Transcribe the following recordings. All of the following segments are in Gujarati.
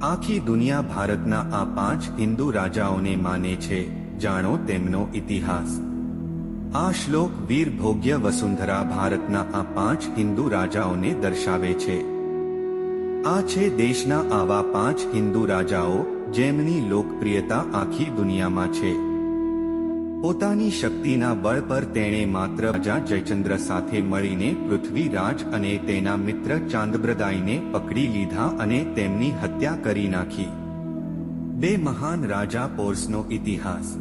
આખી દુનિયા ભારતના આ 5 હિન્દુ રાજાઓને માને છે. જાણો તેમનો ઇતિહાસ. આ શ્લોક વીર ભોગ્ય વસુંધરા ભારતના આ 5 હિન્દુ રાજાઓને દર્શાવે છે. આ છે દેશના આવા 5 હિન્દુ રાજાઓ જેમની લોકપ્રિયતા આખી દુનિયામાં છે. પોતાની શક્તિના બળ પર તેણે માત્ર રાજા જયચંદ્ર સાથે મળીને પૃથ્વીરાજ અને તેના મિત્ર ચાંદબ્રદાઈને પકડી લીધા અને તેમની હત્યા કરી નાખી. બે મહાન રાજા પોર્સનો ઇતિહાસ.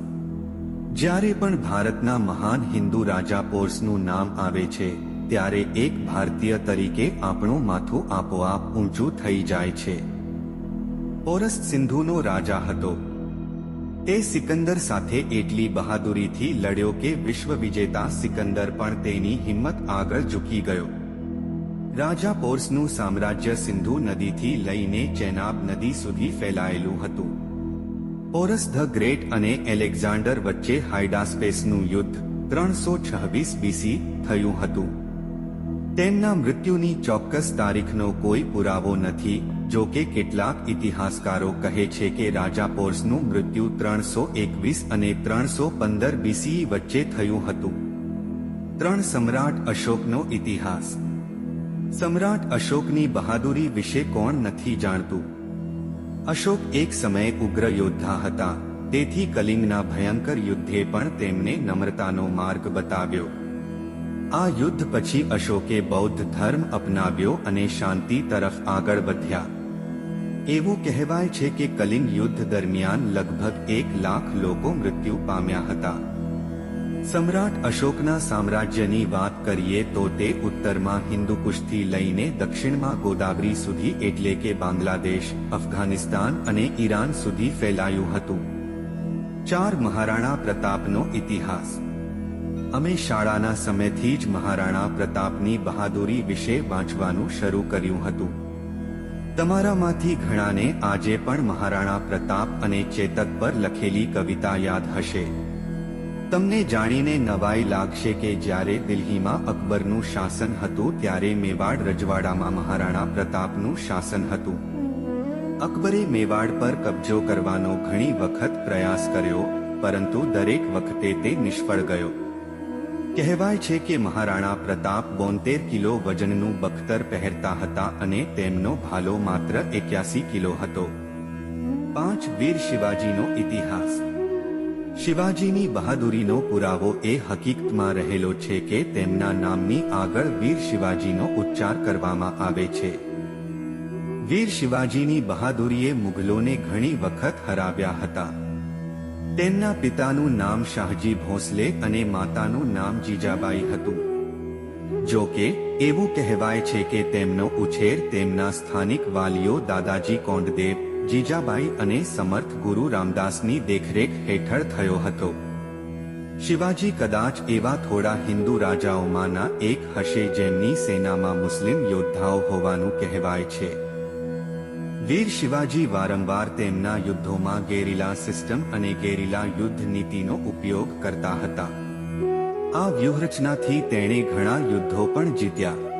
જ્યારે પણ ભારતના મહાન હિન્દુ રાજા પોર્સનું નામ આવે છે ત્યારે એક ભારતીય તરીકે આપણું માથું આપોઆપ ઊંચું થઈ જાય છે. પોરસ સિંધુનો રાજા હતો. તે સિકંદર સાથે એટલી બહાદુરીથી લડ્યો કે વિશ્વ વિજેતા સિકંદર પણ તેની હિંમત આગળ ઝૂકી ગયો. રાજા પોર્સનું સામ્રાજ્ય સિંધુ નદીથી લઈને ચેનાબ નદી સુધી ફેલાયેલું હતું. પોરસ ધ ગ્રેટ અને એલેક્ઝાન્ડર વચ્ચે હાયડાસ્પેસનું યુદ્ધ 326 બીસી થયું હતું. તેમના મૃત્યુની ચોક્કસ તારીખનો કોઈ પુરાવો નથી. જો કે કેટલાક ઇતિહાસકારો કહે છે કે રાજા પોર્સનું મૃત્યુ 321 અને 315 બીસી વચ્ચે થયું હતું. 3 સમ્રાટ અશોકનો ઇતિહાસ. સમ્રાટ અશોકની બહાદુરી વિશે કોણ નથી જાણતું? અશોક એક સમયે ઉગ્ર યોદ્ધા હતા. તેથી કલિંગના ભયંકર યુદ્ધે પણ તેમને નમ્રતાનો માર્ગ બતાવ્યો. આ યુદ્ધ પછી અશોકે બૌદ્ધ ધર્મ અપનાવ્યો અને શાંતિ તરફ આગળ વધ્યા. એવું કહેવાય છે કે કલિંગ યુદ્ધ દરમિયાન લગભગ 1 લાખ લોકો મૃત્યુ પામ્યા હતા. સમ્રાટ અશોકના સામ્રાજ્યની વાત કરીએ તો તે ઉત્તરમાં હિન્દુકુશથી લઈને દક્ષિણમાં ગોદાવરી સુધી એટલે કે બાંગ્લાદેશ, અફઘાનિસ્તાન અને ઈરાન સુધી ફેલાયું હતું. 4 મહારાણા પ્રતાપનો ઇતિહાસ. અમે શાળાના સમયથી જ મહારાણા પ્રતાપની બહાદુરી વિશે વાંચવાનું શરૂ કર્યું હતું. તમારામાંથી ઘણાને આજે પણ મહારાણા પ્રતાપ અને ચેતક પર લખેલી કવિતા યાદ હશે. તમને જાણીને નવાઈ લાગશે કે જ્યારે દિલ્હીમાં અકબરનું શાસન હતું ત્યારે મેવાડ રજવાડામાં મહારાણા પ્રતાપનું શાસન હતું. અકબરે મેવાડ પર કબજો કરવાનો ઘણી વખત પ્રયાસ કર્યો, પરંતુ દરેક વખતે તે નિષ્ફળ ગયો. કહેવાય છે કે મહારાણા પ્રતાપ 72 કિલો વજનનું બખ્તર પહેરતા હતા અને તેમનો ભાલો માત્ર 81 કિલો હતો. 5 વીર શિવાજીનો ઇતિહાસ. શિવાજીની બહાદુરીનો પુરાવો એ હકીકતમાં રહેલો છે કે તેમના નામની આગળ વીર શિવાજીનો ઉચ્ચાર કરવામાં આવે છે. વીર શિવાજીની બહાદુરીએ મુઘલોને ઘણી વખત હરાવ્યા હતા. તેમના પિતાનું નામ શાહજી ભોંસલે અને માતાનું નામ જીજાબાઈ હતું. જો કે એવું કહેવાય છે કે તેમનો ઉછેર તેમના સ્થાનિક વાલીઓ દાદાજી કોંડદેવ, જીજાબાઈ અને સમર્થ ગુરુ રામદાસની દેખરેખ હેઠળ થયો હતો. શિવાજી કદાચ એવા થોડા હિન્દુ રાજાઓમાંના એક હશે જેમની સેનામાં મુસ્લિમ યોદ્ધાઓ હોવાનું કહેવાય છે. વીર શિવાજી વારંવાર તેમના યુદ્ધોમાં ગેરિલા સિસ્ટમ અને ગેરિલા યુદ્ધ નીતિનો ઉપયોગ કરતા હતા. આ વ્યૂહરચનાથી તેણે ઘણા યુદ્ધો પણ જીત્યા.